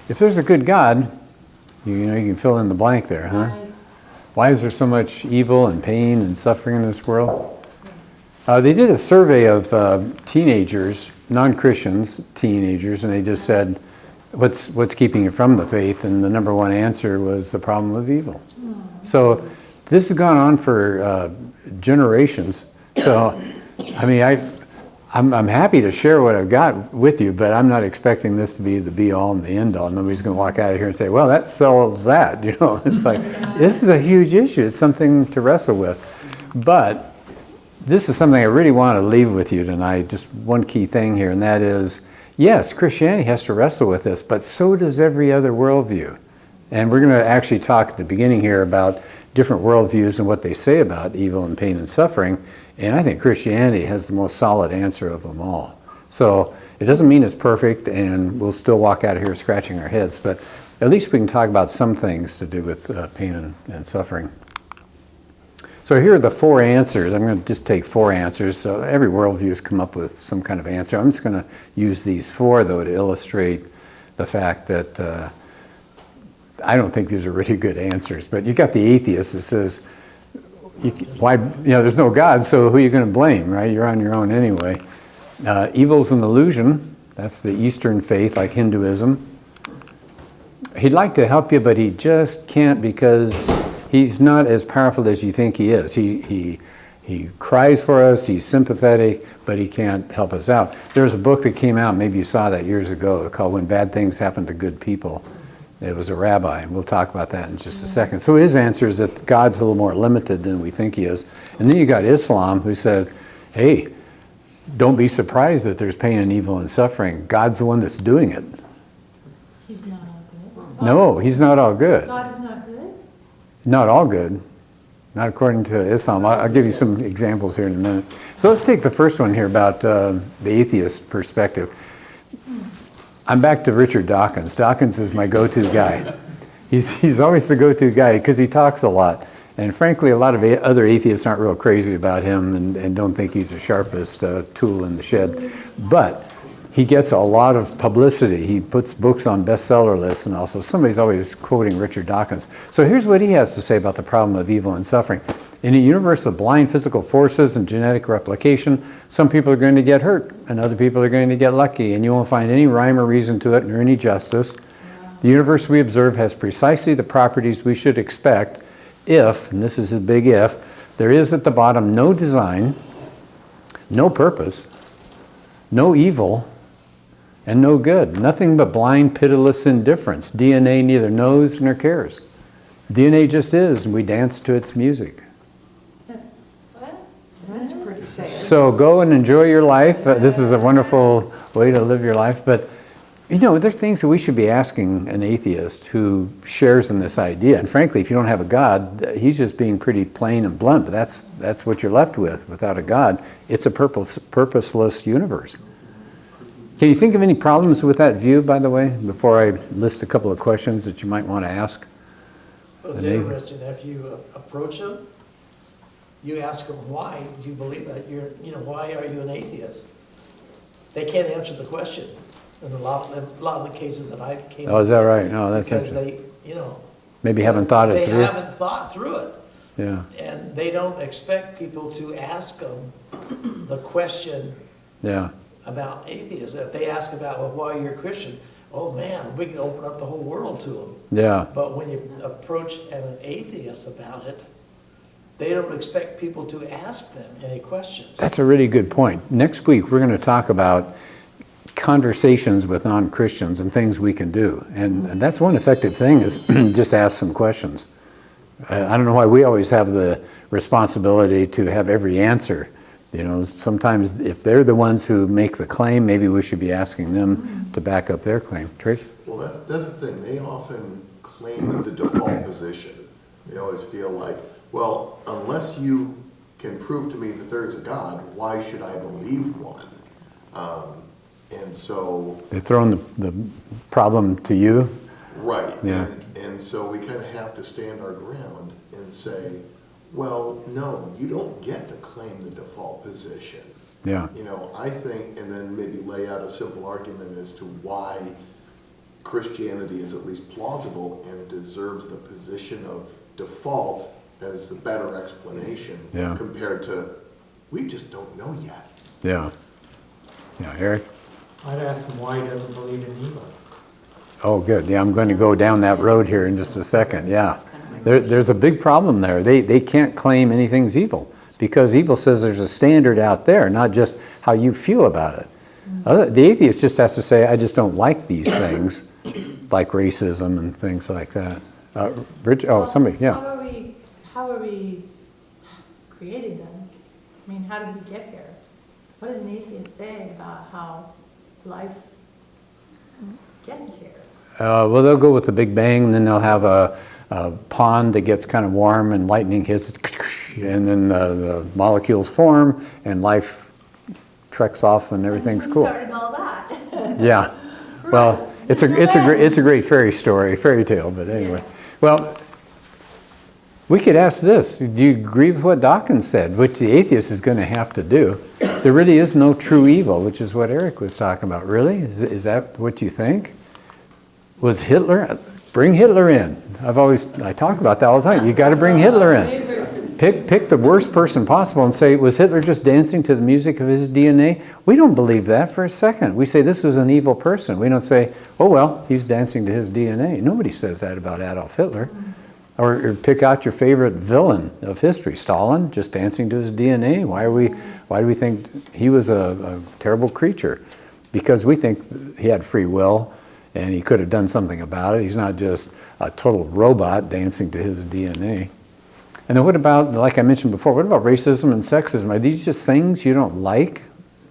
if there's a good God, you can fill in the blank there, huh? Right. Why is there so much evil and pain and suffering in this world? They did a survey of teenagers, non-Christians, teenagers, and they just said, what's keeping you from the faith? And the number one answer was the problem of evil. So this has gone on for generations. So, I mean, I'm happy to share what I've got with you, but I'm not expecting this to be the be-all and the end-all. Nobody's going to walk out of here and say, well, that solves that. It's like, this is a huge issue. It's something to wrestle with. But this is something I really want to leave with you tonight, just one key thing here, and that is, yes, Christianity has to wrestle with this, but so does every other worldview. And we're going to actually talk at the beginning here about different worldviews and what they say about evil and pain and suffering. And I think Christianity has the most solid answer of them all. So it doesn't mean it's perfect, and we'll still walk out of here scratching our heads, but at least we can talk about some things to do with pain and suffering. So here are the 4 answers. I'm going to just take 4 answers. So every worldview has come up with some kind of answer. I'm just going to use these 4, though, to illustrate the fact that I don't think these are really good answers. But you got the atheist that says, there's no God, so who are you going to blame, right? You're on your own anyway. Evil's an illusion. That's the Eastern faith, like Hinduism. He'd like to help you, but he just can't because he's not as powerful as you think he is. He cries for us, he's sympathetic, but he can't help us out. There's a book that came out, maybe you saw that years ago, called When Bad Things Happen to Good People. It was a rabbi, and we'll talk about that in just a second. So his answer is that God's a little more limited than we think he is. And then you got Islam, who said, hey, don't be surprised that there's pain and evil and suffering. God's the one that's doing it. He's not all good. No, he's not all good. God is not good? Not all good. Not according to Islam. I'll give you some examples here in a minute. So let's take the first one here about the atheist perspective. I'm back to Richard Dawkins. Dawkins is my go-to guy. He's always the go-to guy because he talks a lot. And frankly, a lot of other atheists aren't real crazy about him and don't think he's the sharpest tool in the shed. But he gets a lot of publicity. He puts books on bestseller lists, and also somebody's always quoting Richard Dawkins. So here's what he has to say about the problem of evil and suffering. In a universe of blind physical forces and genetic replication, some people are going to get hurt and other people are going to get lucky, and you won't find any rhyme or reason to it nor any justice. The universe we observe has precisely the properties we should expect if, and this is a big if, there is at the bottom no design, no purpose, no evil, and no good. Nothing but blind, pitiless indifference. DNA neither knows nor cares. DNA just is, and we dance to its music. That's pretty sad. So go and enjoy your life. This is a wonderful way to live your life. But, there's things that we should be asking an atheist who shares in this idea. And frankly, if you don't have a God, he's just being pretty plain and blunt. But that's what you're left with. Without a God, it's a purposeless universe. Can you think of any problems with that view, by the way, before I list a couple of questions that you might want to ask? Well, it's interesting. If you approach them, you ask them, why do you believe that? Why are you an atheist? They can't answer the question. In a lot of the cases that I came. Oh, is that right? No, that's because interesting. they, maybe haven't thought it through. They haven't thought through it. Yeah. And they don't expect people to ask them the question. Yeah. About atheism. If they ask about, well, why you're a Christian, oh man, we can open up the whole world to them. Yeah. But when you approach an atheist about it, they don't expect people to ask them any questions. That's a really good point. Next week, we're going to talk about conversations with non-Christians and things we can do. And that's one effective thing is just ask some questions. I don't know why we always have the responsibility to have every answer. Sometimes if they're the ones who make the claim, maybe we should be asking them to back up their claim. Trace? Well, that's the thing. They often claim the default position. They always feel like, well, unless you can prove to me that there is a God, why should I believe one? And so... They're throwing the problem to you? Right. Yeah. And so we kind of have to stand our ground and say, well, no, you don't get to claim the default position. Yeah. I think, and then maybe lay out a simple argument as to why Christianity is at least plausible and it deserves the position of default as the better explanation Yeah. compared to, we just don't know yet. Yeah. Yeah, Eric? I'd ask him why he doesn't believe in evil. Oh, good. Yeah, I'm going to go down that road here in just a second. Yeah. There's a big problem there. They can't claim anything's evil because evil says there's a standard out there, not just how you feel about it. The atheist just has to say, I just don't like these things, like racism and things like that. Rich, oh, somebody, yeah. How are we created then? I mean, how did we get here? What does an atheist say about how life gets here? Well, they'll go with the Big Bang, and then they'll have a pond that gets kind of warm, and lightning hits, and then the molecules form, and life treks off, and everything's Who cool. started all that? Yeah. Well, it's a great fairy tale. But anyway, well, we could ask this: do you agree with what Dawkins said, which the atheist is going to have to do? There really is no true evil, which is what Eric was talking about. Really, is that what you think? Was Hitler? Bring Hitler in. I talk about that all the time. You got to bring Hitler in. Pick the worst person possible and say, was Hitler just dancing to the music of his DNA? We don't believe that for a second. We say this was an evil person. We don't say, oh well, he's dancing to his DNA. Nobody says that about Adolf Hitler. Or pick out your favorite villain of history, Stalin, just dancing to his DNA. Why do we think he was a terrible creature? Because we think he had free will and he could have done something about it. He's not just a total robot dancing to his DNA. And then what about, like I mentioned before, what about racism and sexism? Are these just things you don't like?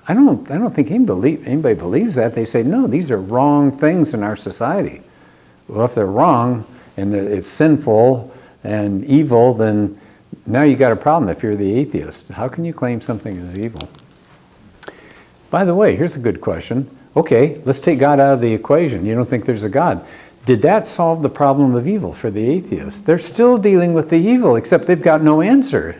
I don't think anybody believes that. They say, no, these are wrong things in our society. Well, if they're wrong and it's sinful and evil, then now you got a problem if you're the atheist. How can you claim something is evil? By the way, here's a good question. Okay, let's take God out of the equation. You don't think there's a God. Did that solve the problem of evil for the atheist? They're still dealing with the evil, except they've got no answer.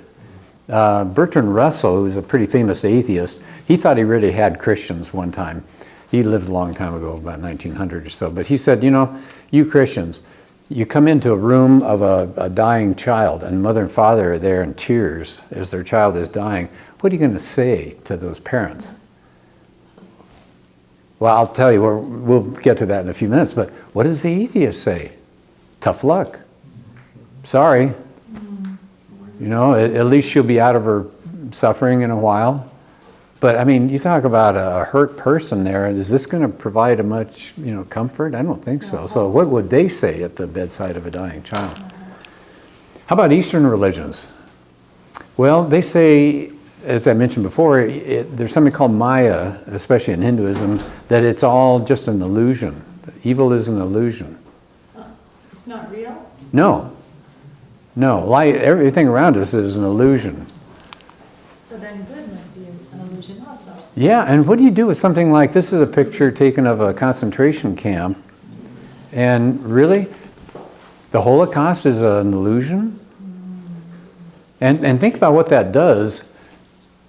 Bertrand Russell, who's a pretty famous atheist, he thought he really had Christians one time. He lived a long time ago, about 1900 or so. But he said, you Christians, you come into a room of a dying child, and mother and father are there in tears as their child is dying. What are you going to say to those parents? Well, I'll tell you, we'll get to that in a few minutes, but what does the atheist say? Tough luck. Sorry. At least she'll be out of her suffering in a while. But, I mean, you talk about a hurt person there. Is this going to provide a much, comfort? I don't think so. So what would they say at the bedside of a dying child? How about Eastern religions? Well, they say, as I mentioned before, there's something called Maya, especially in Hinduism, that it's all just an illusion. Evil is an illusion. It's not real? No. Everything around us is an illusion. So then good must be an illusion also. Yeah, and what do you do with something like this? Is a picture taken of a concentration camp, and really, the Holocaust is an illusion? And think about what that does.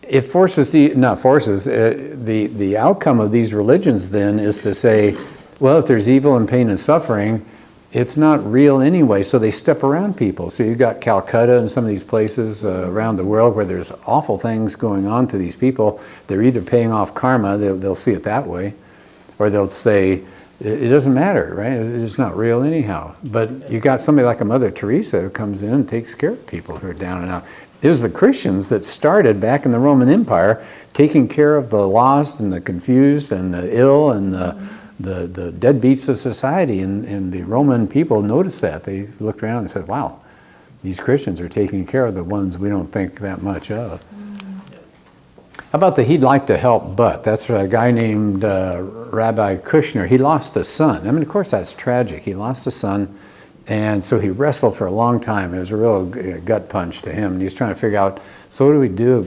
It forces the outcome of these religions then is to say, well, if there's evil and pain and suffering, it's not real anyway, so they step around people. So you've got Calcutta and some of these places around the world where there's awful things going on to these people. They're either paying off karma, they'll see it that way, or they'll say, it doesn't matter, right? It's not real anyhow. But you got somebody like a Mother Teresa who comes in and takes care of people who are down and out. It was the Christians that started back in the Roman Empire taking care of the lost and the confused and the ill and the deadbeats of society. And the Roman people noticed that. They looked around and said, wow, these Christians are taking care of the ones we don't think that much of. How about the he'd like to help but? That's a guy named Rabbi Kushner. He lost a son. I mean, of course, that's tragic. He lost a son. And so he wrestled for a long time. It was a real gut punch to him. And he was trying to figure out, so what do we do?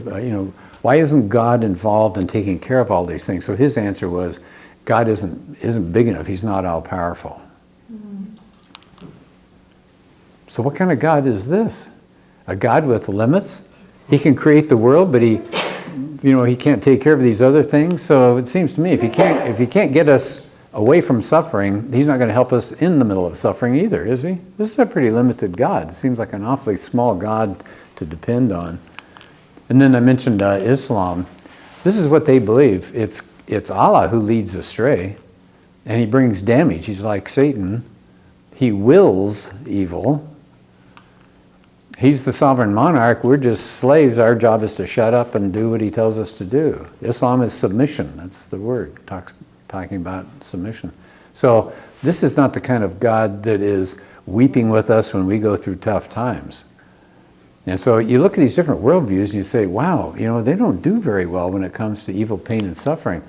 Why isn't God involved in taking care of all these things? So his answer was, God isn't big enough. He's not all powerful. So what kind of God is this? A God with limits? He can create the world, but he can't take care of these other things. So it seems to me, if he can't get us away from suffering, he's not going to help us in the middle of suffering either, is he? This is a pretty limited God. It seems like an awfully small God to depend on. And then I mentioned Islam. This is what they believe. It's Allah who leads astray, and he brings damage. He's like Satan. He wills evil. He's the sovereign monarch. We're just slaves. Our job is to shut up and do what he tells us to do. Islam is submission. That's the word, talking about submission. So this is not the kind of God that is weeping with us when we go through tough times. And so you look at these different worldviews and you say, wow, they don't do very well when it comes to evil, pain, and suffering.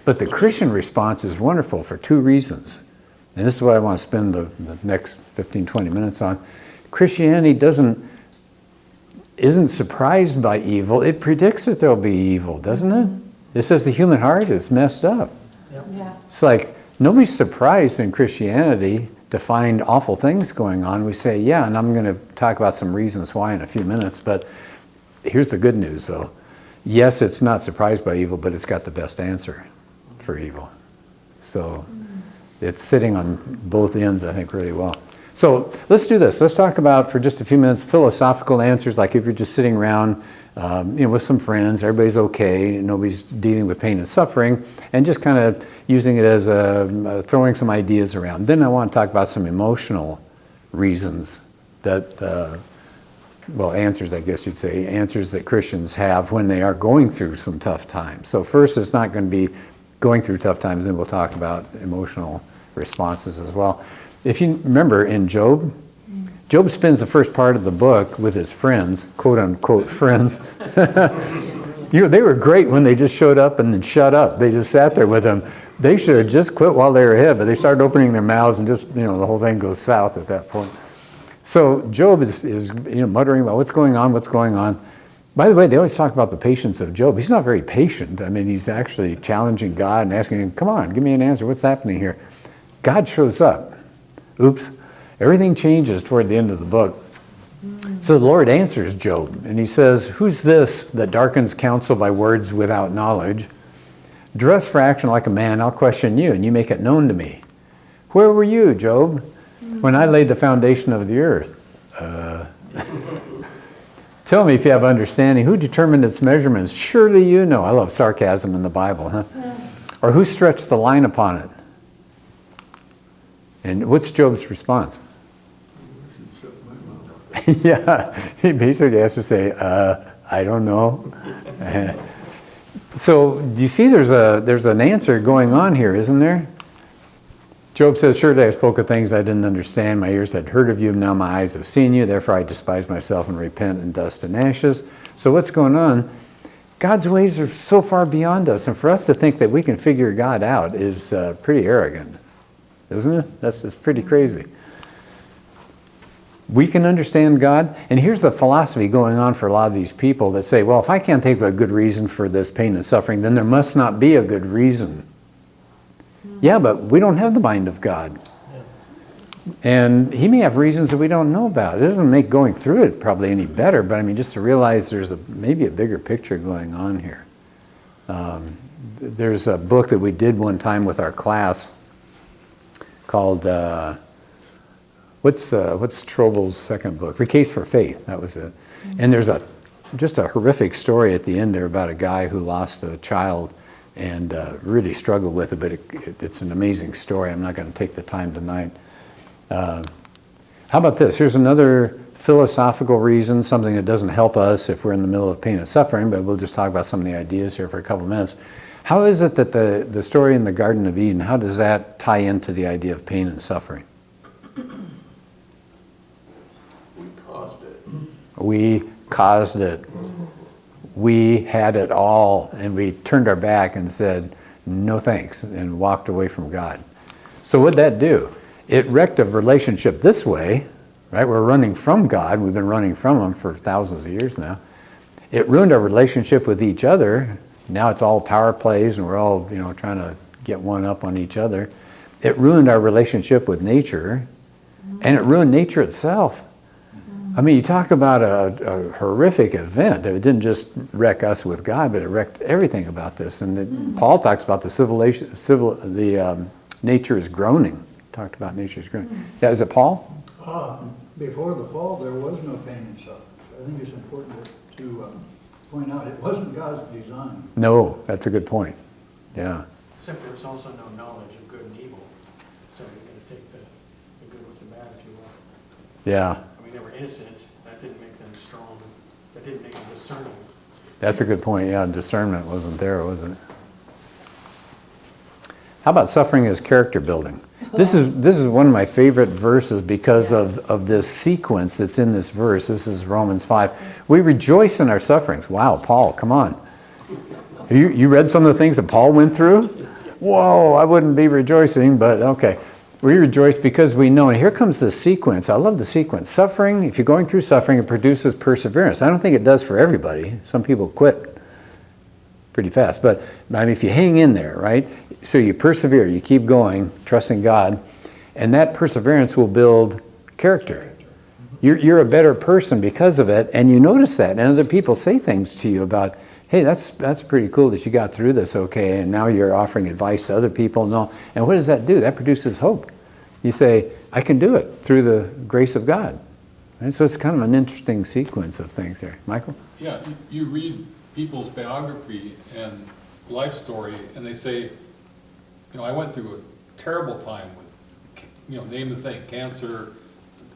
But the Christian response is wonderful for two reasons. And this is what I want to spend the next 15, 20 minutes on. Christianity isn't surprised by evil. It predicts that there'll be evil, doesn't it? It says the human heart is messed up. Yeah. It's like nobody's surprised in Christianity to find awful things going on. We say, yeah, and I'm going to talk about some reasons why in a few minutes, but here's the good news, though. Yes, it's not surprised by evil, but it's got the best answer for evil. So it's sitting on both ends, I think, really well. So let's do this. Let's talk about, for just a few minutes, philosophical answers, like if you're just sitting around with some friends, everybody's okay, nobody's dealing with pain and suffering, and just kind of using it as throwing some ideas around. Then I want to talk about some emotional reasons that, answers, I guess you'd say, answers that Christians have when they are going through some tough times. So first, it's not going to be going through tough times, then we'll talk about emotional responses as well. If you remember in Job, Job spends the first part of the book with his friends, quote unquote friends. They were great when they just showed up and then shut up. They just sat there with him. They should have just quit while they were ahead, but they started opening their mouths and just, the whole thing goes south at that point. So Job is muttering about what's going on. By the way, they always talk about the patience of Job. He's not very patient. I mean, he's actually challenging God and asking him, come on, give me an answer. What's happening here? God shows up. Oops. Everything changes toward the end of the book. So the Lord answers Job, and he says, who's this that darkens counsel by words without knowledge? Dress for action like a man, I'll question you, and you make it known to me. Where were you, Job, when I laid the foundation of the earth? Tell me if you have understanding. Who determined its measurements? Surely you know. I love sarcasm in the Bible, huh? Yeah. Or who stretched the line upon it? And what's Job's response? Yeah, he basically has to say, I don't know. So do you see there's an answer going on here, isn't there? Job says, surely I spoke of things I didn't understand. My ears had heard of you, now my eyes have seen you. Therefore I despise myself and repent in dust and ashes. So what's going on? God's ways are so far beyond us. And for us to think that we can figure God out is pretty arrogant, isn't it? That's pretty crazy. We can understand God. And here's the philosophy going on for a lot of these people that say, well, if I can't think of a good reason for this pain and suffering, then there must not be a good reason. Yeah, but we don't have the mind of God. And he may have reasons that we don't know about. It doesn't make going through it probably any better, but I mean, just to realize there's maybe a bigger picture going on here. There's a book that we did one time with our class called, what's Trobel's second book? The Case for Faith, that was it. And there's just a horrific story at the end there about a guy who lost a child and really struggled with it, but it's an amazing story. I'm not going to take the time tonight. How about this? Here's another philosophical reason, something that doesn't help us if we're in the middle of pain and suffering, but we'll just talk about some of the ideas here for a couple of minutes. How is it that the story in the Garden of Eden, how does that tie into the idea of pain and suffering? We caused it. We caused it. We had it all, and we turned our back and said, no thanks, and walked away from God. So what'd that do? It wrecked a relationship this way, right? We're running from God. We've been running from Him for thousands of years now. It ruined our relationship with each other. Now it's all power plays, and we're all, trying to get one up on each other. It ruined our relationship with nature, and it ruined nature itself. I mean, you talk about a horrific event. It didn't just wreck us with God, but it wrecked everything about this. And Paul talks about the nature is groaning. Talked about nature is groaning. Yeah, is it Paul? Before the fall, there was no pain and suffering. So I think it's important to point out it wasn't God's design. No, that's a good point. Yeah. Except there was also no knowledge of good and evil. So you're going to take the good with the bad, if you will. Yeah, I mean, they were innocent. That didn't make them strong. That didn't make them discerning. that's a good point. Yeah, discernment wasn't there, was it? How about suffering as character building? This is one of my favorite verses because of this sequence that's in this verse. This is Romans 5. We rejoice in our sufferings. Wow, Paul, come on. Have you read some of the things that Paul went through? Whoa, I wouldn't be rejoicing, but okay. We rejoice because we know, and here comes the sequence. I love the sequence. Suffering, if you're going through suffering, it produces perseverance. I don't think it does for everybody. Some people quit pretty fast, but I mean, if you hang in there, right? So you persevere, you keep going, trusting God, and that perseverance will build character. You're a better person because of it, and you notice that, and other people say things to you about, hey, that's pretty cool that you got through this okay, and now you're offering advice to other people. And what does that do? That produces hope. You say, I can do it through the grace of God. And so it's kind of an interesting sequence of things there. Michael? Yeah, you read people's biography and life story, and they say, I went through a terrible time with, name the thing, cancer,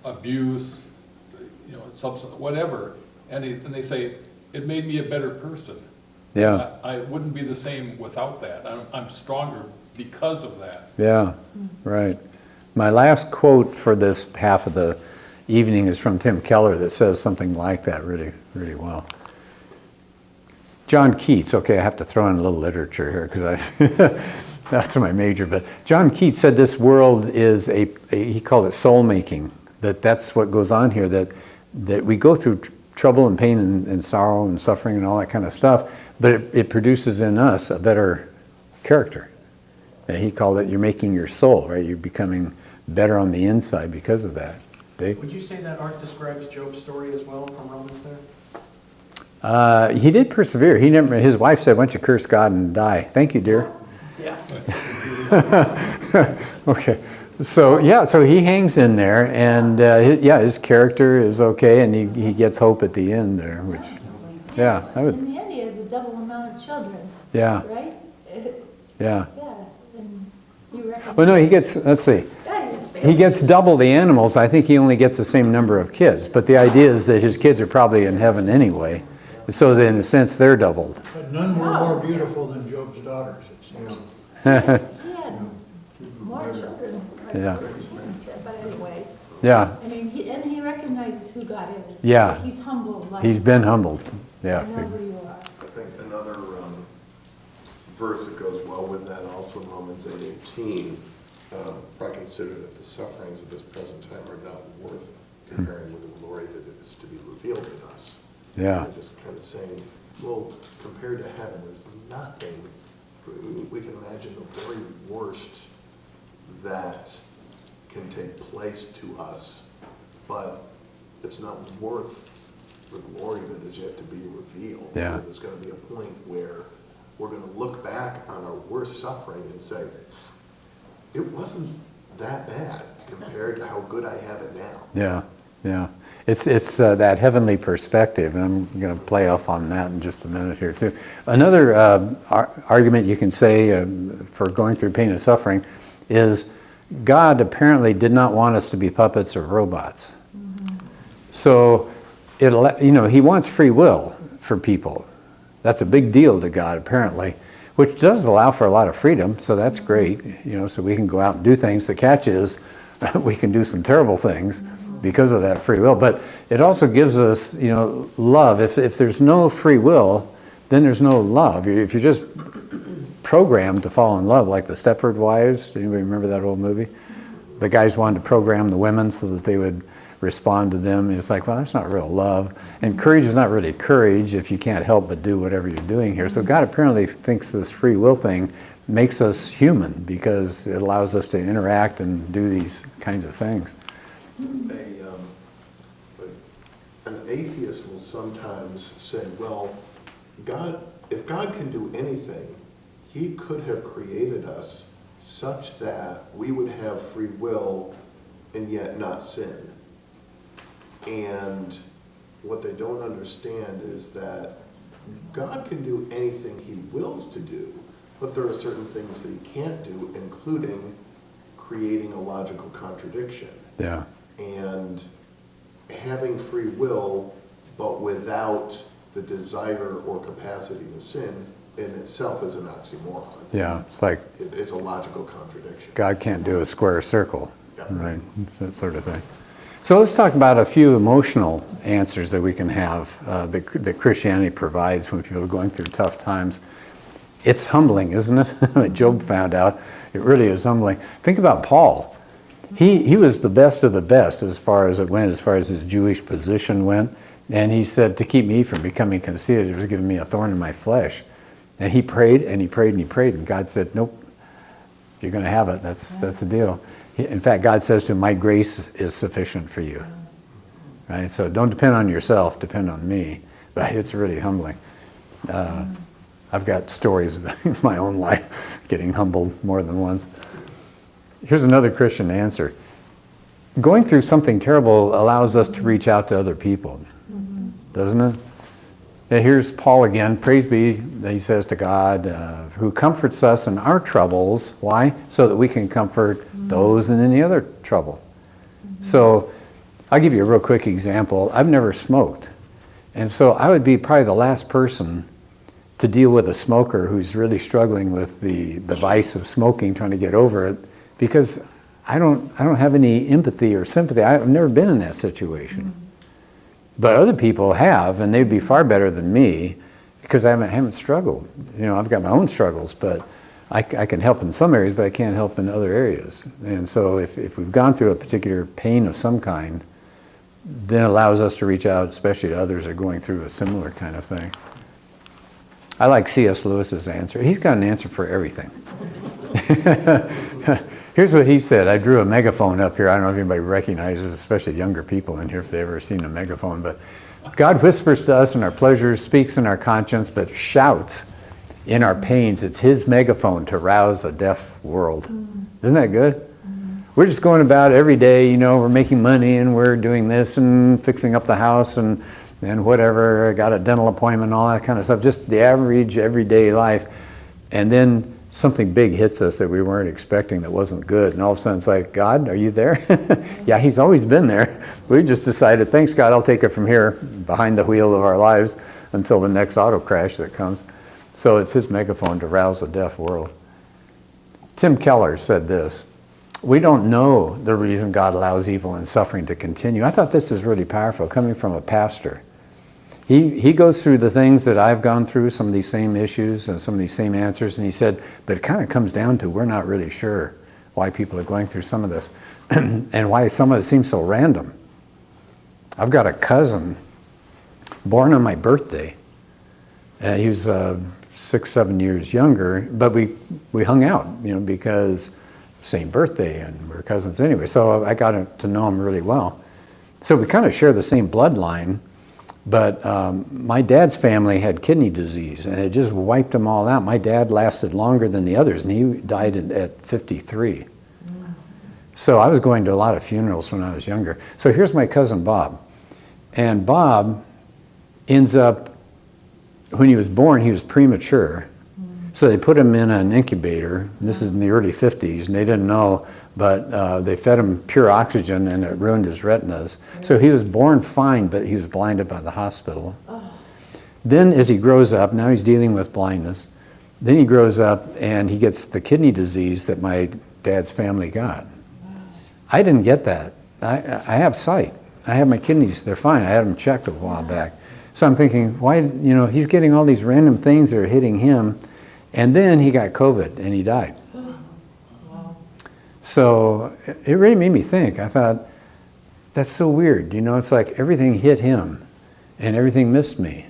abuse, whatever, and they say, it made me a better person. Yeah. I wouldn't be the same without that. I'm stronger because of that. Yeah, right. My last quote for this half of the evening is from Tim Keller that says something like that really, really well. John Keats, okay, I have to throw in a little literature here because that's my major, but John Keats said this world is he called it soul making, that's what goes on here, that we go through trouble and pain and sorrow and suffering and all that kind of stuff, but it produces in us a better character. And he called it, you're making your soul, right? You're becoming better on the inside because of that. Dave? Would you say that art describes Job's story as well from Romans there? He did persevere. His wife said, why don't you curse God and die? Thank you, dear. Yeah. Okay. So he hangs in there, and his character is okay, and he gets hope at the end there, which, yeah. In the end, he has a double amount of children. Yeah. Right? Yeah. Yeah, and you reckon. Well, no, let's see. He gets double the animals. I think he only gets the same number of kids, but the idea is that his kids are probably in heaven anyway. So then, in a sense, they're doubled. But none were more beautiful than Job's daughters, it seems. He had more children. Like Yeah. 13, but anyway. Yeah. I mean, he recognizes who God is. Yeah. He's humble. Like, He's been humbled. I Yeah. know who you are. I think another verse that goes well with that, also in Romans 8:18, for I consider that the sufferings of this present time are not worth comparing with the glory that is to be revealed in us. Yeah. And just kind of saying, well, compared to heaven, there's nothing. We can imagine the very worst that can take place to us, but it's not worth the glory that is yet to be revealed. Yeah. There's going to be a point where we're going to look back on our worst suffering and say, it wasn't that bad compared to how good I have it now. Yeah. Yeah. It's that heavenly perspective, and I'm going to play off on that in just a minute here too. Another argument you can say for going through pain and suffering is God apparently did not want us to be puppets or robots. Mm-hmm. So, He wants free will for people. That's a big deal to God apparently, which does allow for a lot of freedom. So that's great, so we can go out and do things. The catch is we can do some terrible things because of that free will. But it also gives us, love. If there's no free will, then there's no love. If you're just programmed to fall in love, like the Stepford Wives, anybody remember that old movie? The guys wanted to program the women so that they would respond to them. And it's like, well, that's not real love. And courage is not really courage if you can't help but do whatever you're doing here. So God apparently thinks this free will thing makes us human because it allows us to interact and do these kinds of things. An atheist will sometimes say, well, if God can do anything, He could have created us such that we would have free will and yet not sin. And what they don't understand is that God can do anything he wills to do, but there are certain things that he can't do, including creating a logical contradiction. Yeah. And having free will, but without the desire or capacity to sin, in itself is an oxymoron. Yeah, it's like It's a logical contradiction. God can't do a square circle, Yeah. right? That sort of thing. So let's talk about a few emotional answers that we can have that Christianity provides when people are going through tough times. It's humbling, isn't it? Job found out. It really is humbling. Think about Paul. He was the best of the best as far as it went, as far as his Jewish position went. And he said, to keep me from becoming conceited, it was giving me a thorn in my flesh. And he prayed and he prayed and he prayed. And God said, nope, you're going to have it. That's the deal. In fact, God says to him, my grace is sufficient for you. Right? So don't depend on yourself, depend on me. But it's really humbling. I've got stories in my own life getting humbled more than once. Here's another Christian answer. Going through something terrible allows us to reach out to other people, doesn't it? And here's Paul again. Praise be, he says to God, who comforts us in our troubles. Why? So that we can comfort those in any other trouble. So I'll give you a real quick example. I've never smoked. And so I would be probably the last person to deal with a smoker who's really struggling with the vice of smoking, trying to get over it, because I don't have any empathy or sympathy. I've never been in that situation. But other people have, and they'd be far better than me because I haven't struggled. You know, I've got my own struggles, but I can help in some areas, but I can't help in other areas. And so if we've gone through a particular pain of some kind, then it allows us to reach out, especially to others that are going through a similar kind of thing. I like C.S. Lewis's answer. He's got an answer for everything. Here's what he said. I drew a megaphone up here. I don't know if anybody recognizes, especially younger people in here, if they've ever seen a megaphone. But God whispers to us in our pleasures, speaks in our conscience, but shouts in our pains. It's his megaphone to rouse a deaf world. Isn't that good? We're just going about every day, you know, we're making money and we're doing this and fixing up the house and whatever. I got a dental appointment, all that kind of stuff. Just the average, everyday life. And then something big hits us that we weren't expecting that wasn't good. And all of a sudden it's like, God, are you there? Yeah, he's always been there. We just decided, thanks God, I'll take it from here behind the wheel of our lives until the next auto crash that comes. So it's his megaphone to rouse a deaf world. Tim Keller said this, we don't know the reason God allows evil and suffering to continue. I thought this is really powerful coming from a pastor. He goes through the things that I've gone through, some of these same issues and some of these same answers, and he said, but it kind of comes down to we're not really sure why people are going through some of this and why some of it seems so random. I've got a cousin born on my birthday. He was 6-7 years younger, but we hung out, you know, because same birthday and we're cousins anyway. So I got to know him really well. So we kind of share the same bloodline. But my dad's family had kidney disease, and it just wiped them all out. My dad lasted longer than the others, and he died at 53. So I was going to a lot of funerals when I was younger. So here's my cousin Bob. And Bob ends up, when he was born, he was premature. So they put him in an incubator. This is in the early 50s, and they didn't know, but they fed him pure oxygen, and it ruined his retinas. So he was born fine, but he was blinded by the hospital. Then as he grows up, now he's dealing with blindness. Then he grows up, and he gets the kidney disease that my dad's family got. I didn't get that. I have sight. I have my kidneys. They're fine. I had them checked a while back. So I'm thinking, why, you know, he's getting all these random things that are hitting him. And then he got COVID, and he died. So it really made me think. I thought, that's so weird. You know, it's like everything hit him and everything missed me.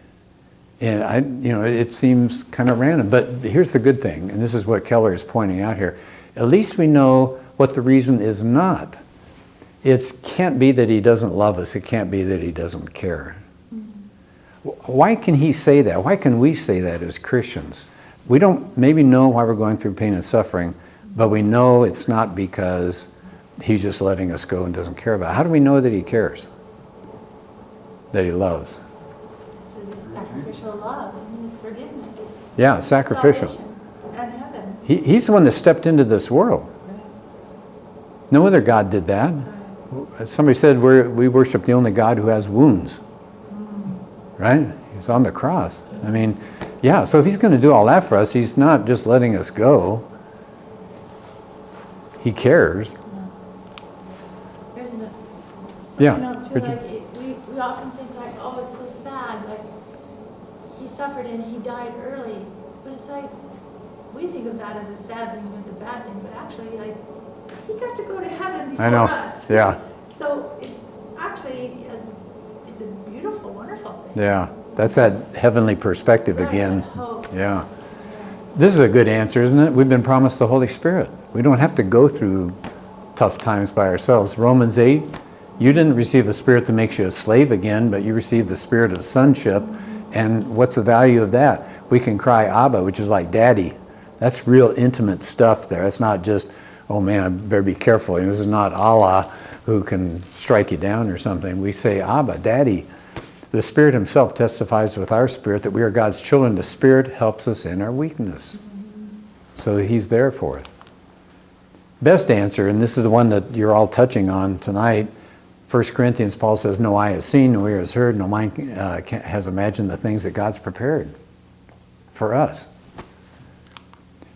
And it seems kind of random. But here's the good thing, and this is what Keller is pointing out here. At least we know what the reason is not. It can't be that he doesn't love us. It can't be that he doesn't care. Why can he say that? Why can we say that as Christians? We don't maybe know why we're going through pain and suffering, But we know it's not because he's just letting us go and doesn't care about it. How do we know that he cares? That he loves? This is sacrificial love and his forgiveness. Yeah, sacrificial. Salvation and heaven. He's the one that stepped into this world. No other God did that. Somebody said we worship the only God who has wounds. Right? He's on the cross. I mean, yeah, so if he's going to do all that for us, he's not just letting us go. He cares. There's Yeah, something else too, Richard. like, we often think like, oh, it's so sad, like, he suffered and he died early. But it's like, we think of that as a sad thing and as a bad thing, but actually, like, he got to go to heaven before I know. us. Yeah. So it actually is a beautiful, wonderful thing. Yeah. That's that heavenly perspective Right, again. that hope. Yeah. This is a good answer, isn't it? We've been promised the Holy Spirit. We don't have to go through tough times by ourselves. Romans 8, you didn't receive a spirit that makes you a slave again, but you received the spirit of sonship. And what's the value of that? We can cry Abba, which is like daddy. That's real intimate stuff there. It's not just, oh man, I better be careful. This is not Allah who can strike you down or something. We say, Abba, daddy. The Spirit himself testifies with our spirit that we are God's children. The Spirit helps us in our weakness. So he's there for us. Best answer, and this is the one that you're all touching on tonight, 1 Corinthians, Paul says, no eye has seen, no ear has heard, no mind has imagined the things that God's prepared for us.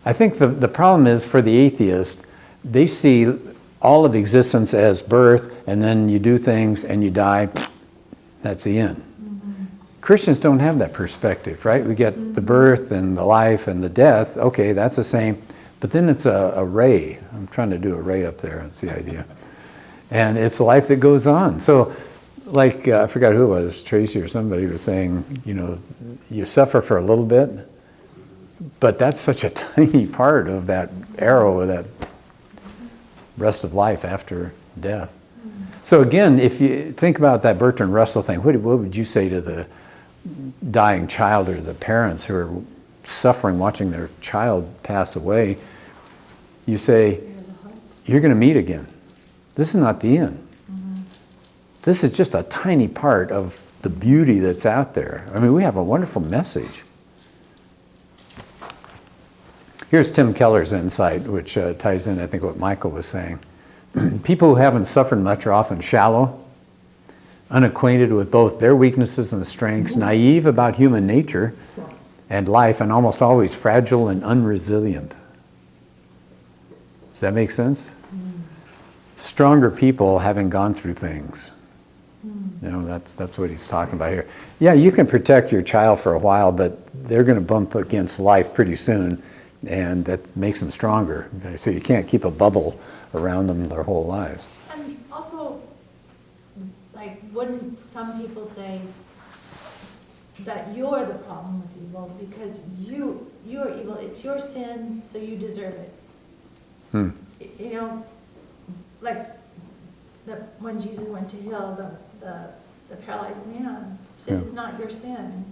I think the problem is for the atheist, they see all of existence as birth, and then you do things and you die, that's the end. Christians don't have that perspective, right? We get the birth and the life and the death. Okay, that's the same. But then it's a ray. I'm trying to do a ray up there. That's the idea. And it's life that goes on. So, like, I forgot who it was, Tracy or somebody was saying, you know, you suffer for a little bit, but that's such a tiny part of that arrow, of that rest of life after death. So again, if you think about that Bertrand Russell thing, what would you say to the dying child or the parents who are suffering watching their child pass away? You say, you're going to meet again. This is not the end. This is just a tiny part of the beauty that's out there. I mean, we have a wonderful message. Here's Tim Keller's insight, which ties in, I think, what Michael was saying. People who haven't suffered much are often shallow, unacquainted with both their weaknesses and strengths, naive about human nature and life, and almost always fragile and unresilient. Does that make sense? Stronger people having gone through things. You know, that's what he's talking about here. Yeah, you can protect your child for a while, but they're going to bump against life pretty soon, and that makes them stronger. Okay? So you can't keep a bubble around them their whole lives. And also, like, wouldn't some people say that you're the problem with evil because you're evil, it's your sin, so you deserve it? You know, like when Jesus went to heal the paralyzed man, he says, it's not your sin.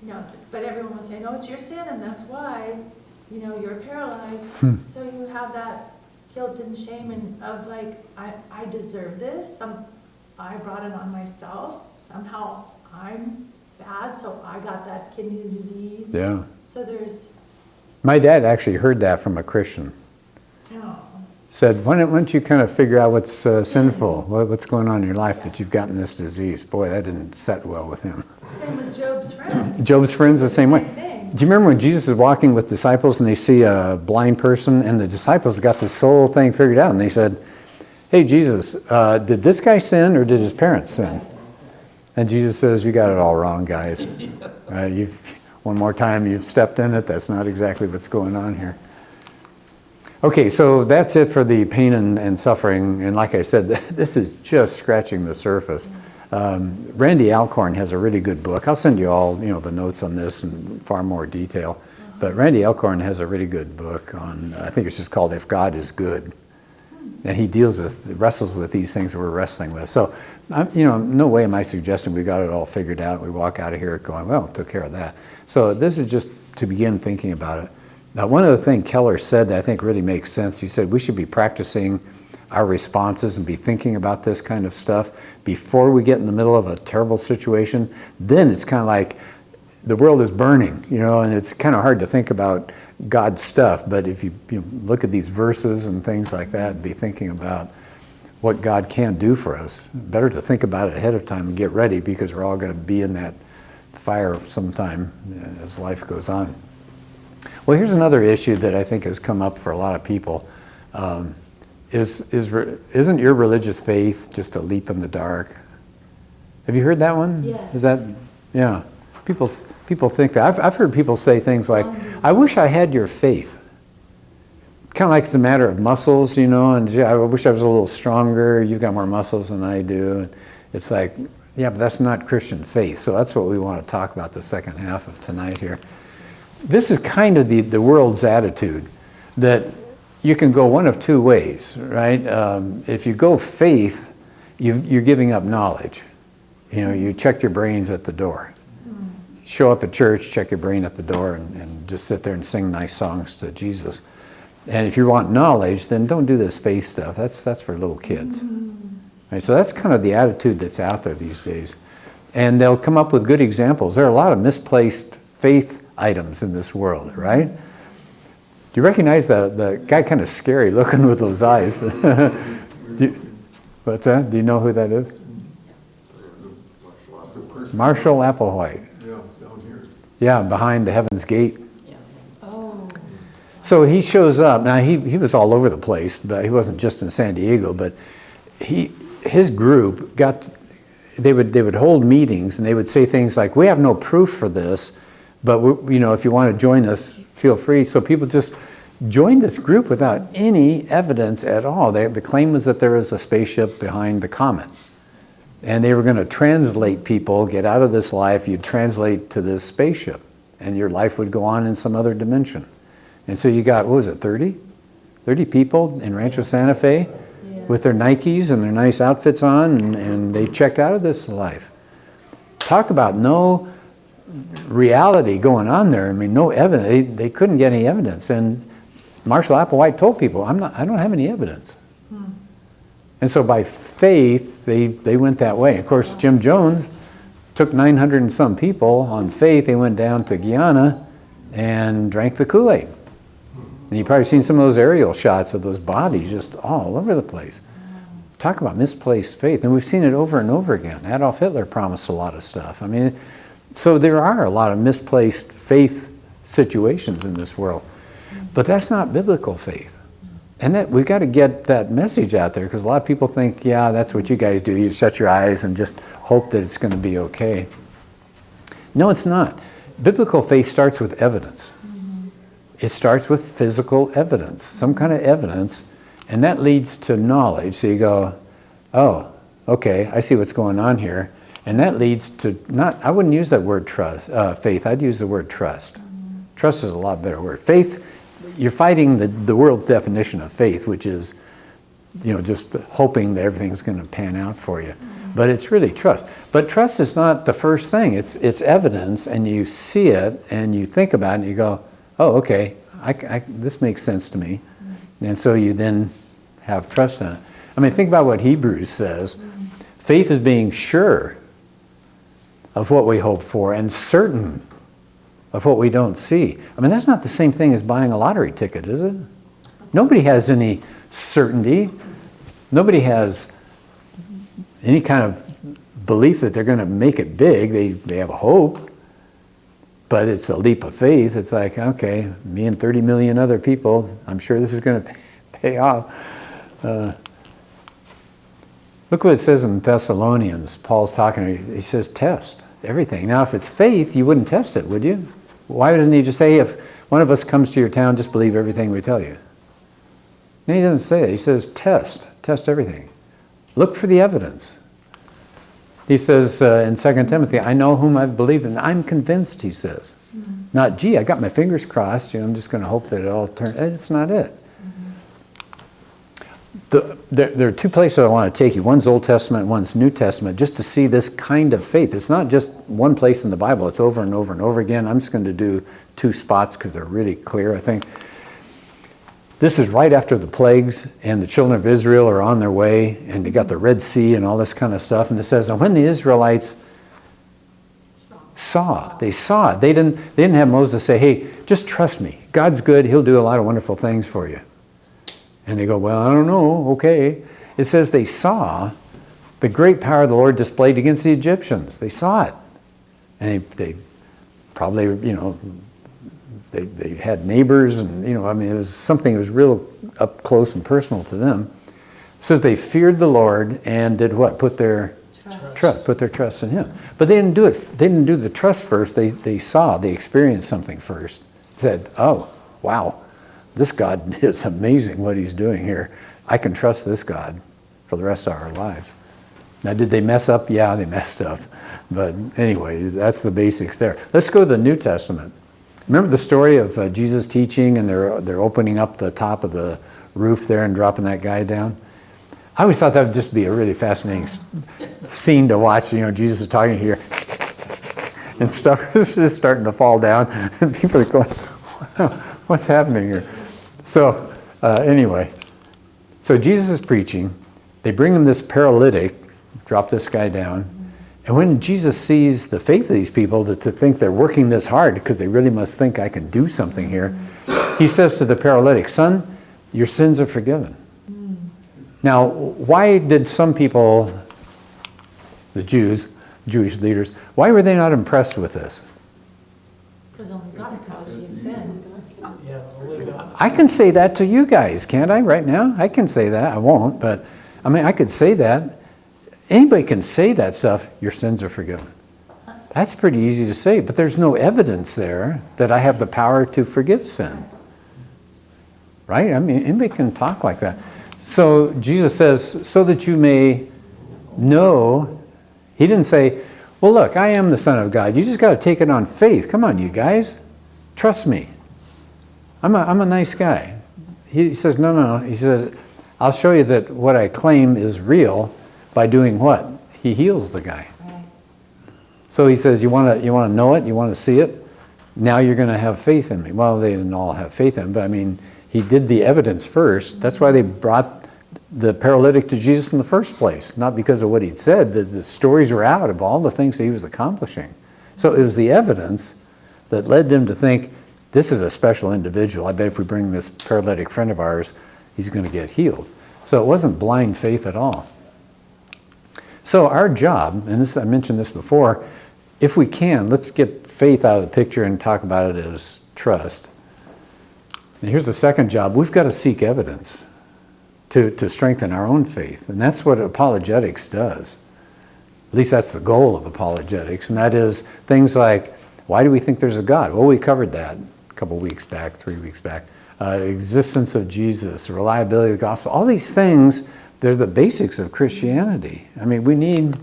You know, but everyone was saying, no, it's your sin, and that's why, you know, you're paralyzed. So you have that guilt and shame and of like, I deserve this. I brought it on myself. Somehow I'm bad, so I got that kidney disease. Yeah. So there's, My dad actually heard that from a Christian. you know, Said, why don't you kind of figure out what's sinful, what's going on in your life that you've gotten this disease? Boy, that didn't set well with him. same with Job's friends. Job's friends the same way. thing. Do you remember when Jesus is walking with disciples and they see a blind person and the disciples got this whole thing figured out and they said, hey Jesus, did this guy sin or did his parents sin? And Jesus says, you got it all wrong, guys. One more time you've stepped in it. That's not exactly what's going on here. Okay, so that's it for the pain and suffering. And like I said, this is just scratching the surface. Randy Elkhorn has a really good book. I'll send you all, the notes on this in far more detail. But Randy Elkhorn has a really good book on, I think it's just called If God is Good. And he wrestles with these things that we're wrestling with. So, no way am I suggesting we got it all figured out. We walk out of here going, well, took care of that. So this is just to begin thinking about it. Now, one other thing Keller said that I think really makes sense, he said we should be practicing our responses and be thinking about this kind of stuff before we get in the middle of a terrible situation. Then it's kind of like the world is burning, and it's kind of hard to think about God's stuff. But if you look at these verses and things like that and be thinking about what God can do for us, better to think about it ahead of time and get ready, because we're all going to be in that fire sometime as life goes on. Well, here's another issue that I think has come up for a lot of people. Isn't your religious faith just a leap in the dark? Have you heard that one? Yes. Is that, yeah. People think that. I've heard people say things like, I wish I had your faith. Kind of like it's a matter of muscles, and I wish I was a little stronger. You've got more muscles than I do. And it's like, yeah, but that's not Christian faith. So that's what we want to talk about the second half of tonight here. This is kind of the world's attitude, that you can go one of two ways, right? If you go faith, you're giving up knowledge. You check your brains at the door. Show up at church, check your brain at the door, and just sit there and sing nice songs to Jesus. And if you want knowledge, then don't do this faith stuff. That's for little kids. Right? So that's kind of the attitude that's out there these days. And they'll come up with good examples. There are a lot of misplaced faith items in this world, right? Do you recognize the guy kind of scary looking with those eyes? What's that? Do you know who that is? Marshall Applewhite. Yeah, down here. Yeah, behind the Heaven's Gate. Oh. So he shows up. Now he was all over the place, but he wasn't just in San Diego. But his group they would hold meetings and they would say things like, "We have no proof for this, but if you want to join us, feel free." So people just joined this group without any evidence at all. The claim was that there was a spaceship behind the comet, and they were going to translate people, get out of this life. You'd translate to this spaceship, and your life would go on in some other dimension. And so you got, 30 people in Rancho Santa Fe with their Nikes and their nice outfits on, and they checked out of this life. Talk about no reality going on there. I mean, no evidence. They couldn't get any evidence. And Marshall Applewhite told people, I don't have any evidence. And so by faith, they went that way. Of course, Jim Jones took 900 and some people on faith. They went down to Guyana and drank the Kool-Aid. And you've probably seen some of those aerial shots of those bodies just all over the place. Talk about misplaced faith. And we've seen it over and over again. Adolf Hitler promised a lot of stuff. I mean, so there are a lot of misplaced faith situations in this world. But that's not biblical faith. And that we've got to get that message out there, because a lot of people think, yeah, that's what you guys do. You shut your eyes and just hope that it's going to be okay. No, it's not. Biblical faith starts with evidence. It starts with physical evidence, some kind of evidence, and that leads to knowledge. So you go, oh, okay, I see what's going on here. And that leads to I wouldn't use that word faith, I'd use the word trust. Trust is a lot better word. Faith, you're fighting the world's definition of faith, which is, just hoping that everything's going to pan out for you. But it's really trust. But trust is not the first thing. It's evidence, and you see it, and you think about it, and you go, oh, okay, this makes sense to me. And so you then have trust in it. I mean, think about what Hebrews says. Faith is being sure of what we hope for and certain of what we don't see. I mean, that's not the same thing as buying a lottery ticket, is it? Nobody has any certainty. Nobody has any kind of belief that they're going to make it big. They have a hope. But it's a leap of faith. It's like, okay, me and 30 million other people, I'm sure this is going to pay off. Look what it says in Thessalonians. Paul's talking, he says, test everything. Now, if it's faith, you wouldn't test it, would you? Why doesn't he just say, if one of us comes to your town, just believe everything we tell you? No, he doesn't say it. He says, test everything. Look for the evidence. He says in 2 Timothy, I know whom I've believed in. I'm convinced, he says. Not, gee, I got my fingers crossed. I'm just going to hope that it all turns. It's not it. There are two places I want to take you. One's Old Testament, one's New Testament, just to see this kind of faith. It's not just one place in the Bible. It's over and over and over again. I'm just going to do two spots because they're really clear, I think. This is right after the plagues, and the children of Israel are on their way, and they got the Red Sea and all this kind of stuff. And it says, and when the Israelites saw it. They didn't have Moses say, hey, just trust me. God's good. He'll do a lot of wonderful things for you. And they go, well, I don't know. Okay. It says they saw the great power of the Lord displayed against the Egyptians. They saw it. And they probably, they had neighbors, and, it was something that was real up close and personal to them. It says they feared the Lord and did what? Put their trust in Him. But they didn't do it. They didn't do the trust first. They experienced something first. Said, oh, wow, this God is amazing what He's doing here. I can trust this God for the rest of our lives. Now, did they mess up? Yeah, they messed up. But anyway, that's the basics there. Let's go to the New Testament. Remember the story of Jesus teaching, and they're opening up the top of the roof there and dropping that guy down? I always thought that would just be a really fascinating scene to watch. Jesus is talking here, and stuff is just starting to fall down, and people are going, wow, what's happening here? So anyway, so Jesus is preaching. They bring him this paralytic, drop this guy down. And when Jesus sees the faith of these people to think they're working this hard because they really must think I can do something here, He says to the paralytic, son, your sins are forgiven. Now, why did some people, the Jewish leaders, why were they not impressed with this? Because only God caused you sin. Yeah, only God. I can say that to you guys, can't I, right now? I can say that. I won't, but I could say that. Anybody can say that stuff, your sins are forgiven. That's pretty easy to say, but there's no evidence there that I have the power to forgive sin. Right? Anybody can talk like that. So Jesus says, so that you may know. He didn't say, well, look, I am the Son of God. You just got to take it on faith. Come on, you guys. Trust me. I'm a nice guy. He says, no. He said, I'll show you that what I claim is real by doing what? He heals the guy. Right. So he says, you want to know it? You want to see it? Now you're going to have faith in me. Well, they didn't all have faith in him, but he did the evidence first. That's why they brought the paralytic to Jesus in the first place, not because of what he'd said. The stories were out of all the things that he was accomplishing. So it was the evidence that led them to think, this is a special individual. I bet if we bring this paralytic friend of ours, he's going to get healed. So it wasn't blind faith at all. So our job, and I mentioned this before, if we can, let's get faith out of the picture and talk about it as trust. And here's the second job. We've got to seek evidence to strengthen our own faith. And that's what apologetics does. At least that's the goal of apologetics. And that is things like, why do we think there's a God? Well, we covered that a couple weeks back, 3 weeks back. Existence of Jesus, reliability of the gospel, all these things, they're the basics of Christianity. We need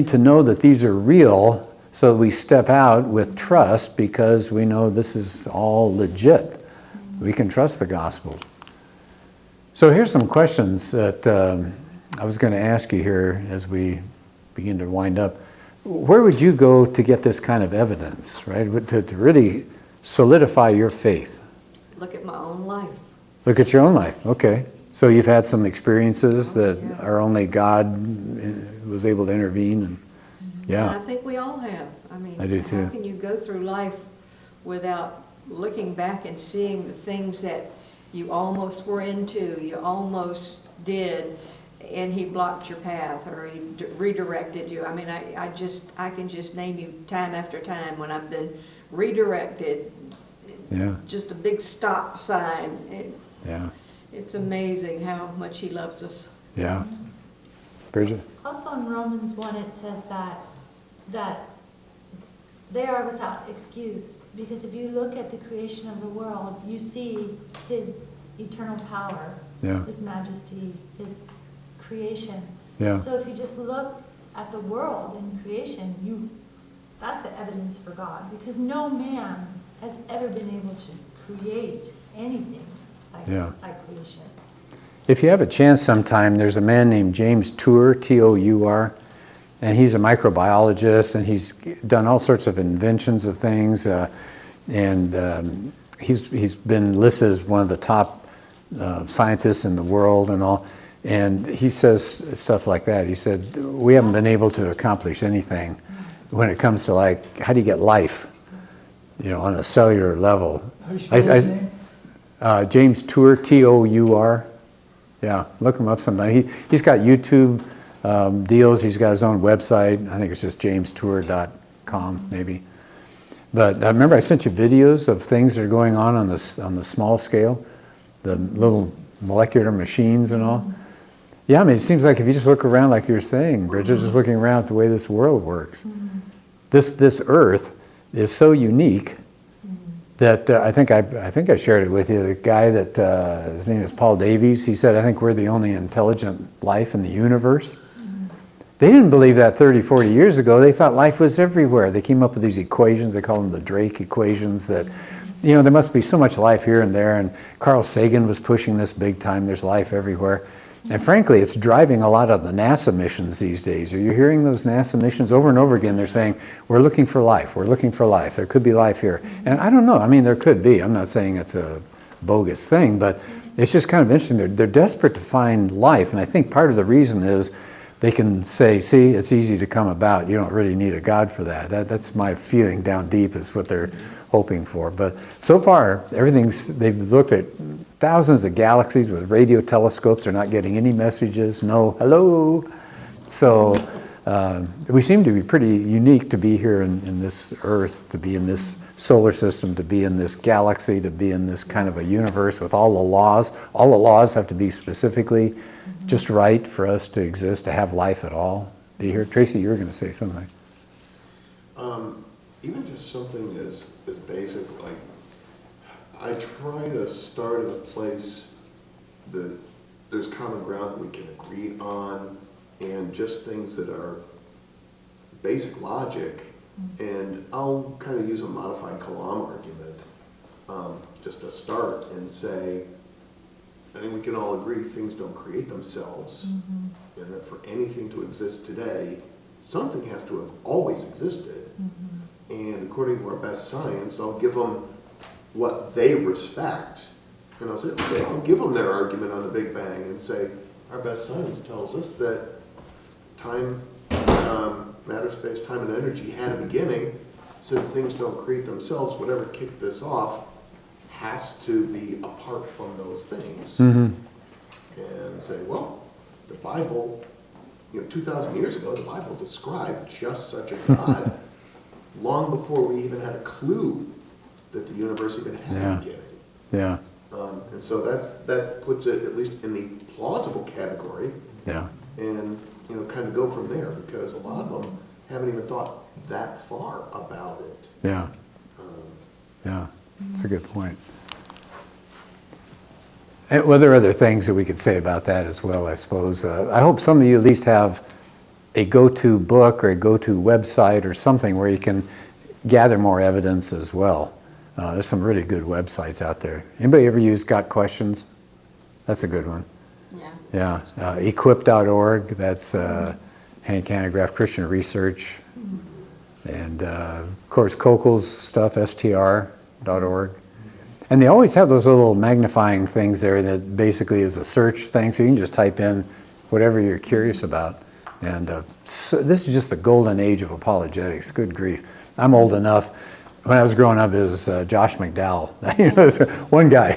to know that these are real so that we step out with trust because we know this is all legit. We can trust the gospel. So here's some questions that I was going to ask you here as we begin to wind up. Where would you go to get this kind of evidence, right? To really solidify your faith? Look at my own life. Look at your own life, okay. So you've had some experiences that are only God was able to intervene, and And I think we all have. I do too. How can you go through life without looking back and seeing the things that you almost were into, you almost did, and He blocked your path or He redirected you? I can just name you time after time when I've been redirected. Yeah. Just a big stop sign. Yeah. It's amazing how much He loves us. Yeah. Bridget? Also in Romans 1 it says that they are without excuse, because if you look at the creation of the world, you see His eternal power, Yeah. His majesty, His creation. Yeah. So if you just look at the world and creation, that's the evidence for God, because no man has ever been able to create anything like creation. If you have a chance sometime, there's a man named James Tour, T-O-U-R, and he's a microbiologist, and he's done all sorts of inventions of things, and he's been listed as one of the top scientists in the world and all. And he says stuff like that. He said, we haven't been able to accomplish anything when it comes to, like, how do you get life, on a cellular level. How do you spell his name? James Tour, T-O-U-R. Yeah, look him up sometime. He's got YouTube deals. He's got his own website. I think it's just jamestour.com, maybe. But remember, I sent you videos of things that are going on the small scale, the little molecular machines and all. Yeah, I mean, it seems like if you just look around, like you were saying, Bridget, just looking around at the way this world works, this Earth is so unique that I think I shared it with you. The guy that his name is Paul Davies. He said, I think we're the only intelligent life in the universe. They didn't believe that 30, 40 years ago. They thought life was everywhere. They came up with these equations. They call them the Drake equations. That there must be so much life here and there. And Carl Sagan was pushing this big time. There's life everywhere. And frankly, it's driving a lot of the NASA missions these days. Are you hearing those NASA missions over and over again? They're saying, we're looking for life. We're looking for life. There could be life here. And I don't know. I mean, there could be. I'm not saying it's a bogus thing, but it's just kind of interesting. They're desperate to find life. And I think part of the reason is they can say, see, it's easy to come about. You don't really need a God for that. That's my feeling down deep is what they're hoping for. But so far, they've looked at thousands of galaxies with radio telescopes. They're not getting any messages, no hello. So we seem to be pretty unique to be here in this Earth, to be in this solar system, to be in this galaxy, to be in this kind of a universe with all the laws. All the laws have to be specifically just right for us to exist, to have life at all. Be here. Tracy, you were going to say something. Even just something as basic, like, I try to start in a place that there's common ground that we can agree on, and just things that are basic logic. And I'll kind of use a modified Kalam argument, just to start and say, I think we can all agree things don't create themselves, and that for anything to exist today, something has to have always existed. And according to our best science, I'll give them what they respect. And I'll say, okay, I'll give them their argument on the Big Bang and say, our best science tells us that time, matter, space, time, and energy had a beginning. Since things don't create themselves, whatever kicked this off has to be apart from those things. And say, well, the Bible, 2,000 years ago, the Bible described just such a God long before we even had a clue that the universe even had a beginning. Yeah. And so that puts it at least in the plausible category. Yeah. And kind of go from there, because a lot of them haven't even thought that far about it. Yeah. Yeah. That's a good point. And well, there are other things that we could say about that as well, I suppose. I hope some of you at least have a go-to book or a go-to website or something where you can gather more evidence as well. There's some really good websites out there. Anybody ever used Got Questions? That's a good one. Yeah. Yeah. Equip.org, that's Hank Hanegraaff Christian Research. And of course, Kokel's stuff, str.org. And they always have those little magnifying things there that basically is a search thing, so you can just type in whatever you're curious about. And so this is just the golden age of apologetics. Good grief. I'm old enough. When I was growing up, it was Josh McDowell. It was one guy.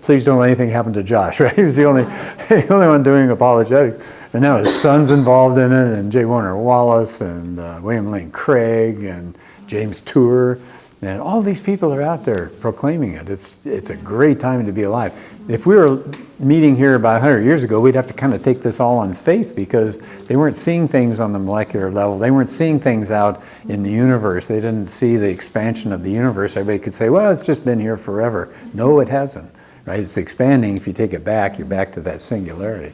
Please don't let anything happen to Josh, right? He was the only one doing apologetics. And now his son's involved in it, and J. Warner Wallace, and William Lane Craig, and James Tour. And all these people are out there proclaiming it. It's a great time to be alive. If we were meeting here about 100 years ago, we'd have to kind of take this all on faith, because they weren't seeing things on the molecular level. They weren't seeing things out in the universe. They didn't see the expansion of the universe. Everybody could say, well, it's just been here forever. No, it hasn't. Right? It's expanding. If you take it back, you're back to that singularity.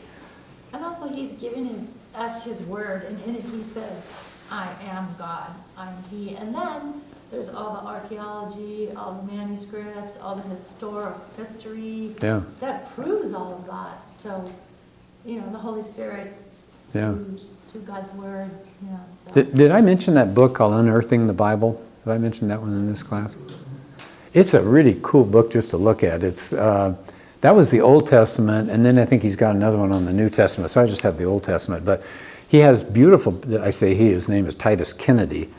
And also, he's given us his word, and in it he says, I am God, I'm he. And then there's all the archaeology, all the manuscripts, all the history. Yeah. That proves all of that. So, you know, the Holy Spirit, Yeah. through God's word, you know, so. Did I mention that book called Unearthing the Bible? Did I mention that one in this class? It's a really cool book just to look at. It's that was the Old Testament, and then I think he's got another one on the New Testament, so I just have the Old Testament. But he has beautiful, I say he, his name is Titus Kennedy.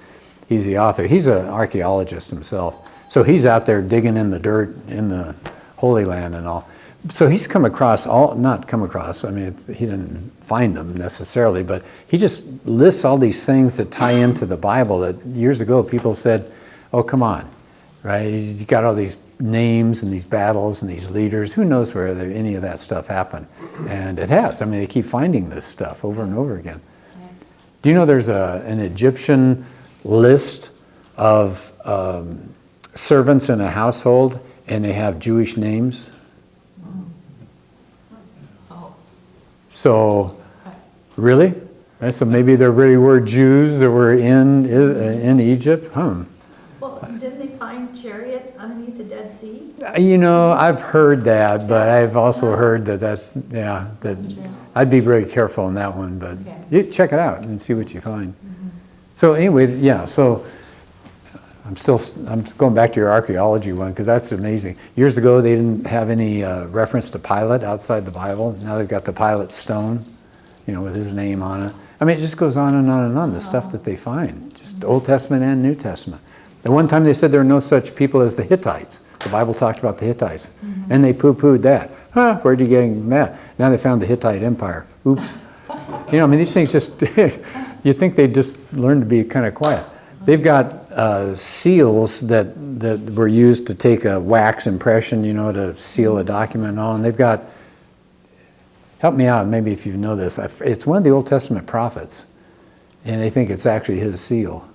He's the author. He's an archaeologist himself. So he's out there digging in the dirt in the Holy Land and all. So he's come across not come across, I mean, he didn't find them necessarily, but he just lists all these things that tie into the Bible that years ago people said, oh, come on, right? You got all these names and these battles and these leaders. Who knows where any of that stuff happened? And it has. I mean, they keep finding this stuff over and over again. Do you know there's an Egyptian list of servants in a household, and they have Jewish names? So, really? Right, so maybe there really were Jews that were in Egypt? Well, didn't they find chariots underneath the Dead Sea? You know, I've heard that, but I've also heard that I'd be very careful on that one, but Okay. you check it out and see what you find. So anyway, yeah, so I'm going back to your archaeology one, because that's amazing. Years ago, they didn't have any reference to Pilate outside the Bible. Now they've got the Pilate stone, you know, with his name on it. I mean, it just goes on and on and on, the stuff that they find, just Old Testament and New Testament. At one time they said there were no such people as the Hittites. The Bible talked about the Hittites, and they poo-pooed that. Where'd you get that? Now they found the Hittite Empire. Oops. You know, I mean, these things just, you'd think they'd just learn to be kind of quiet. They've got seals that were used to take a wax impression, you know, to seal a document and all. And they've got, help me out, maybe if you know this, it's one of the Old Testament prophets, and they think it's actually his seal.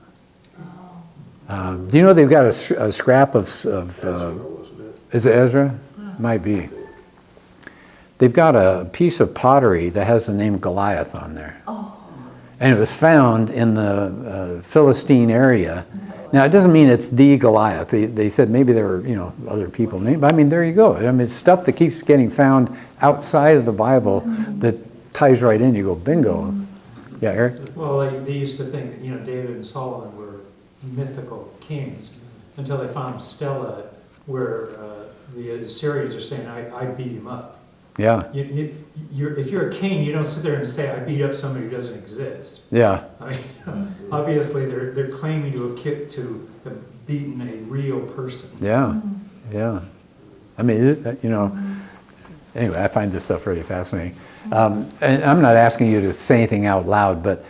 Do you know they've got a scrap of Ezra, wasn't it? is it Ezra? Might be. They've got a piece of pottery that has the name Goliath on there. Oh. And it was found in the Philistine area. Now, it doesn't mean it's the Goliath. They said maybe there were, you know, other people named. But I mean, there you go. I mean, it's stuff that keeps getting found outside of the Bible that ties right in. You go, bingo. Yeah, Eric? Well, they used to think that, you know, David and Solomon were mythical kings until they found Stella, where the Assyrians are saying, I beat him up. Yeah. If you're a king, you don't sit there and say, I beat up somebody who doesn't exist. Yeah. I mean, obviously, they're claiming to have beaten a real person. Yeah. Yeah. I mean, you know, anyway, I find this stuff really fascinating. And I'm not asking you to say anything out loud, but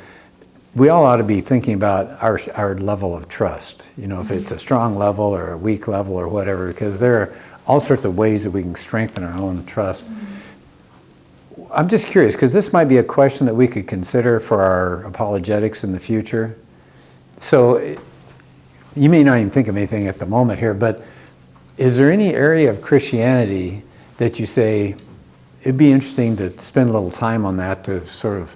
we all ought to be thinking about our level of trust. You know, if it's a strong level or a weak level or whatever, because there are all sorts of ways that we can strengthen our own trust. I'm just curious, because this might be a question that we could consider for our apologetics in the future. So you may not even think of anything at the moment here, but is there any area of Christianity that you say, it'd be interesting to spend a little time on that to sort of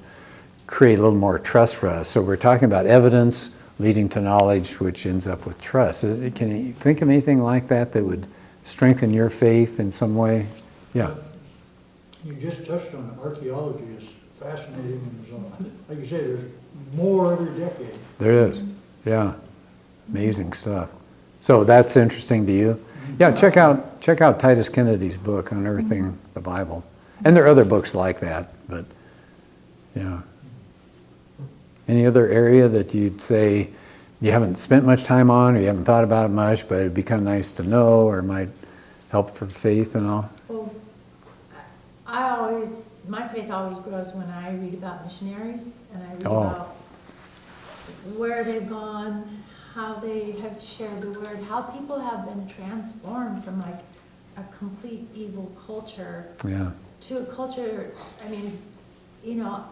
create a little more trust for us? So we're talking about evidence leading to knowledge, which ends up with trust. Can you think of anything like that that would strengthen your faith in some way? Yeah. You just touched on it. Archaeology is fascinating, and like you say, there's more every decade. There is. Yeah. Amazing stuff. So that's interesting to you? Yeah, check out Titus Kennedy's book, Unearthing the Bible. And there are other books like that, but yeah. Any other area that you'd say you haven't spent much time on, or you haven't thought about it much, but it'd be kind of nice to know, or might help for faith and all? Well, my faith always grows when I read about missionaries, and I read about where they've gone, how they have shared the word, how people have been transformed from like a complete evil culture to a culture, I mean, you know,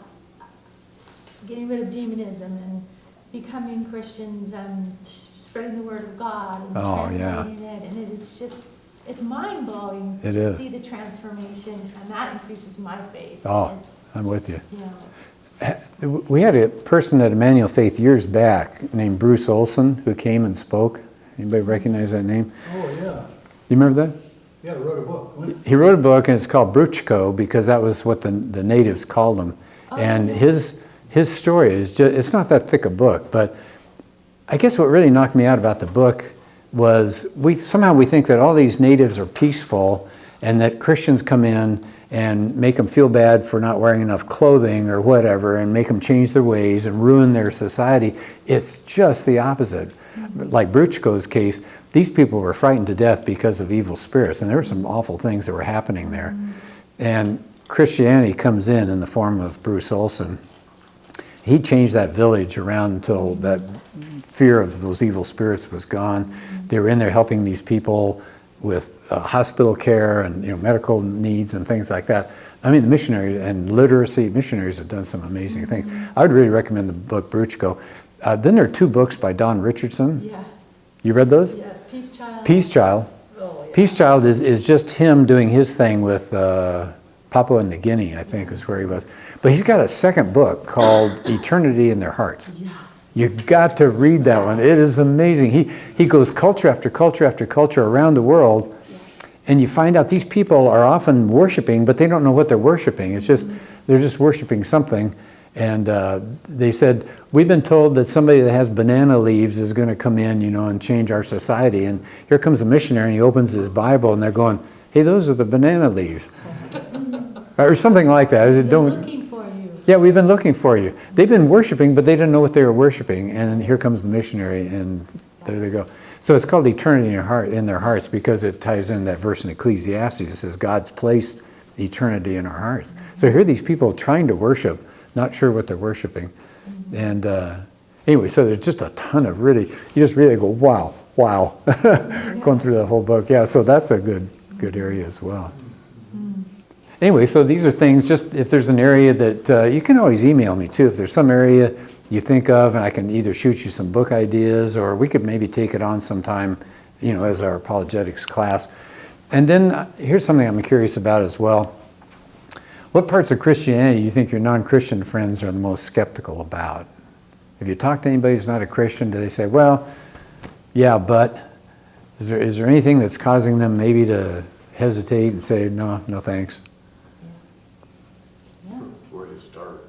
getting rid of demonism and becoming Christians and spreading the word of God and translating it, and it's just, it's mind-blowing to see the transformation, and that increases my faith. Oh, I'm with you. You know. We had a person at Emmanuel Faith years back named Bruce Olson who came and spoke. Anybody recognize that name? Oh, yeah. You remember that? Yeah, wrote a book. He wrote a book, and it's called Bruchko, because that was what the natives called him. And his story is just, it's not that thick a book, but I guess what really knocked me out about the book was somehow we think that all these natives are peaceful and that Christians come in and make them feel bad for not wearing enough clothing or whatever and make them change their ways and ruin their society. It's just the opposite. Like Bruchko's case, these people were frightened to death because of evil spirits, and there were some awful things that were happening there. And Christianity comes in the form of Bruce Olson. He changed that village around until that fear of those evil spirits was gone. They were in there helping these people with hospital care and medical needs and things like that. I mean, the missionary and literacy missionaries have done some amazing things. I would really recommend the book Bruchko. Then there are 2 books by Don Richardson. Yeah. You read those? Yes, Peace Child. Peace Child. Oh, yeah. Peace Child is just him doing his thing with Papua New Guinea, I think is where he was. But he's got a second book called Eternity in Their Hearts. Yeah. You've got to read that one. It is amazing. He goes culture after culture after culture around the world, and you find out these people are often worshiping, but they don't know what they're worshiping. It's just, they're just worshiping something. And they said, we've been told that somebody that has banana leaves is going to come in, and change our society. And here comes a missionary, and he opens his Bible, and they're going, hey, those are the banana leaves. Or something like that. We've been looking for you. Yeah, we've been looking for you. They've been worshiping, but they didn't know what they were worshiping. And here comes the missionary, and there they go. So it's called Eternity in Their Hearts because it ties in that verse in Ecclesiastes. It says God's placed eternity in our hearts. So here are these people trying to worship, not sure what they're worshiping. And anyway, so there's just a ton of really, you just really go, wow, going through the whole book. Yeah, so that's a good area as well. Anyway, so these are things, just if there's an area that, you can always email me too, if there's some area you think of, and I can either shoot you some book ideas, or we could maybe take it on sometime, as our apologetics class. And then here's something I'm curious about as well. What parts of Christianity do you think your non-Christian friends are the most skeptical about? If you talk to anybody who's not a Christian, do they say, well, yeah, but is there anything that's causing them maybe to hesitate and say, no thanks? Where to start?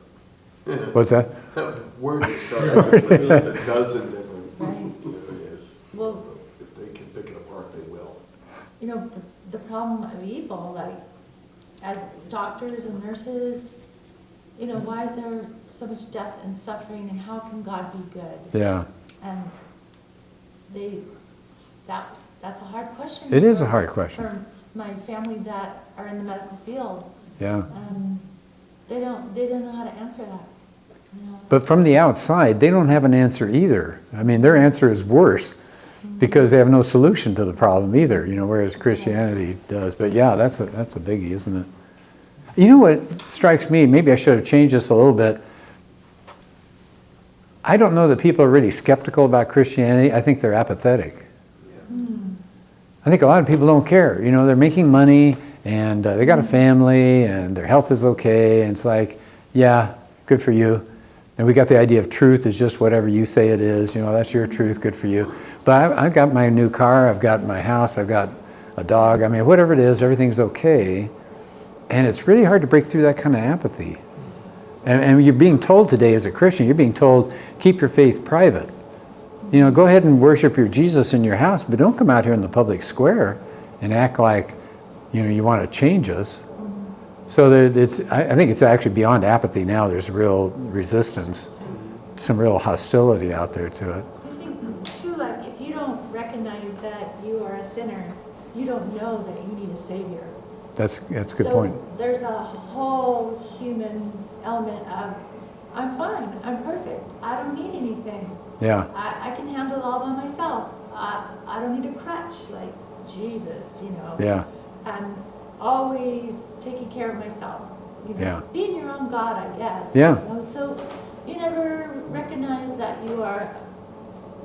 What's that? Where to start? I could list a dozen different areas. Well, If they can pick it apart, they will. the problem of evil, like, as doctors and nurses, why is there so much death and suffering, and how can God be good? Yeah. And that's a hard question. It is a hard question. For my family that are in the medical field, Yeah. they don't know how to answer that. But from the outside, they don't have an answer either. I mean, their answer is worse because they have no solution to the problem either, whereas Christianity does. But yeah, that's a biggie, isn't it? You know what strikes me, maybe I should have changed this a little bit. I don't know that people are really skeptical about Christianity. I think they're apathetic. I think a lot of people don't care. They're making money, and they got a family, and their health is okay, and it's like, yeah, good for you. And we got the idea of truth is just whatever you say it is. That's your truth, good for you. But I've got my new car, I've got my house, I've got a dog. I mean, whatever it is, everything's okay. And it's really hard to break through that kind of apathy. And you're being told today as a Christian, you're being told, keep your faith private. Go ahead and worship your Jesus in your house, but don't come out here in the public square and act like, you want to change us. So I think it's actually beyond apathy now. There's real resistance, some real hostility out there to it. I think, too, like, if you don't recognize that you are a sinner, you don't know that you need a Savior. That's a good point. So there's a whole human element of, I'm fine, I'm perfect, I don't need anything. Yeah. I can handle it all by myself. I don't need a crutch like Jesus, Yeah. And always taking care of myself. Yeah. Being your own God, I guess. Yeah. So you never recognize that you are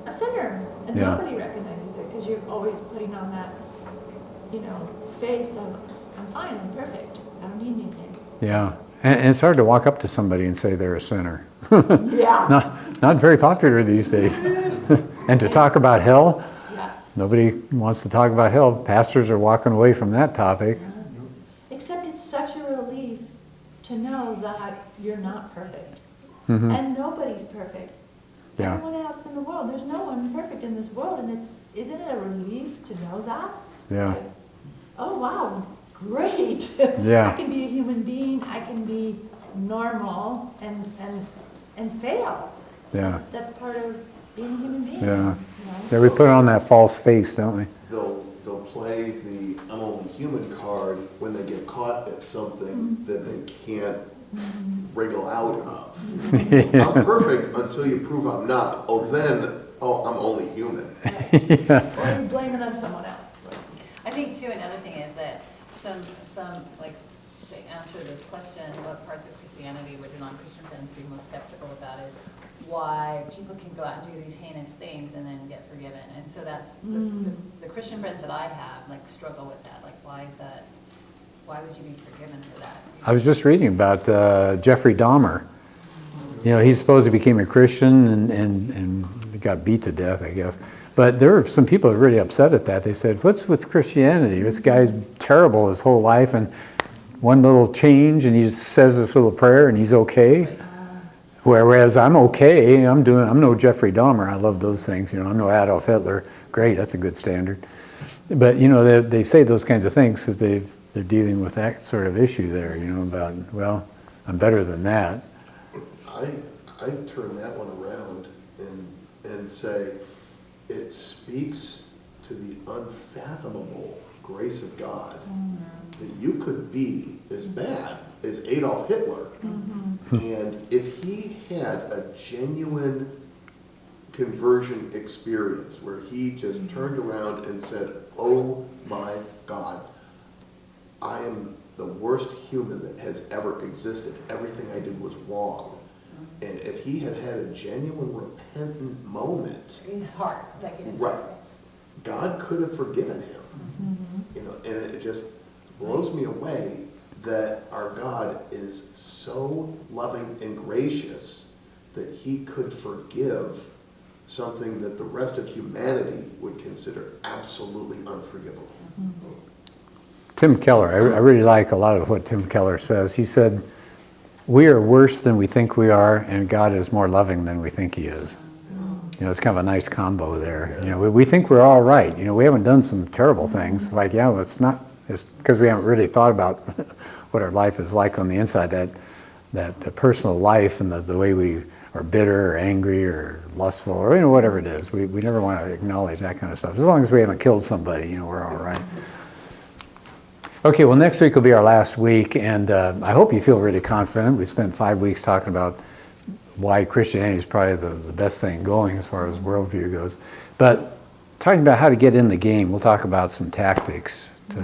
a sinner, and Yeah. nobody recognizes it because you're always putting on that, face of, I'm fine, I'm perfect, I don't need anything. Yeah. And it's hard to walk up to somebody and say they're a sinner. Yeah, Not very popular these days. And to talk about hell, yeah. nobody wants to talk about hell. Pastors are walking away from that topic. Except it's such a relief to know that you're not perfect. Mhm. And nobody's perfect. Yeah. Everyone else in the world, there's no one perfect in this world, and isn't it a relief to know that? Yeah. Like, oh, wow, great. Yeah. I can be a human being, I can be normal and fail. Yeah. That's part of being a human being. Yeah. you know? Yeah, we put on that false face, don't we? They'll play the I'm only human card when they get caught at something that they can't wriggle out of. I'm perfect until you prove I'm not. I'm only human. Or you blame it on someone else. I think too, another thing is that some like, to answer this question, what parts of Christianity would your non-Christian friends be most skeptical about is why people can go out and do these heinous things and then get forgiven. And so that's, the Christian friends that I have, like, struggle with that. Like, why is that? Why would you be forgiven for that? I was just reading about Jeffrey Dahmer. You know, he supposedly became a Christian and got beat to death, I guess. But there were some people really upset at that. They said, what's with Christianity? This guy's terrible his whole life, and one little change, and he just says this little prayer, and he's okay. Whereas I'm okay. I'm no Jeffrey Dahmer. I love those things. You know, I'm no Adolf Hitler. Great, that's a good standard. But, you know, they say those kinds of things because they're dealing with that sort of issue there, you know, about, well, I'm better than that. I turn that one around and say it speaks to the unfathomable grace of God that you could be as bad as Adolf Hitler. And if he had a genuine conversion experience where he just turned around and said, oh my God, I am the worst human that has ever existed. Everything I did was wrong. And if he had had a genuine repentant moment, In his heart, like in his right, heart. God could have forgiven him. You know, and it just blows me away that our God is so loving and gracious that he could forgive something that the rest of humanity would consider absolutely unforgivable. Tim Keller, I really like a lot of what Tim Keller says. He said, we are worse than we think we are, and God is more loving than we think he is. You know, it's kind of a nice combo there. You know, we think we're all right. You know, we haven't done some terrible things. Like, yeah, well, it's because we haven't really thought about what our life is like on the inside, that personal life and the way we are bitter or angry or lustful or, you know, whatever it is. We never want to acknowledge that kind of stuff. As long as we haven't killed somebody, you know, we're all right. Okay, well, next week will be our last week, and I hope you feel really confident. We spent 5 weeks talking about why Christianity is probably the best thing going as far as worldview goes. But talking about how to get in the game, we'll talk about some tactics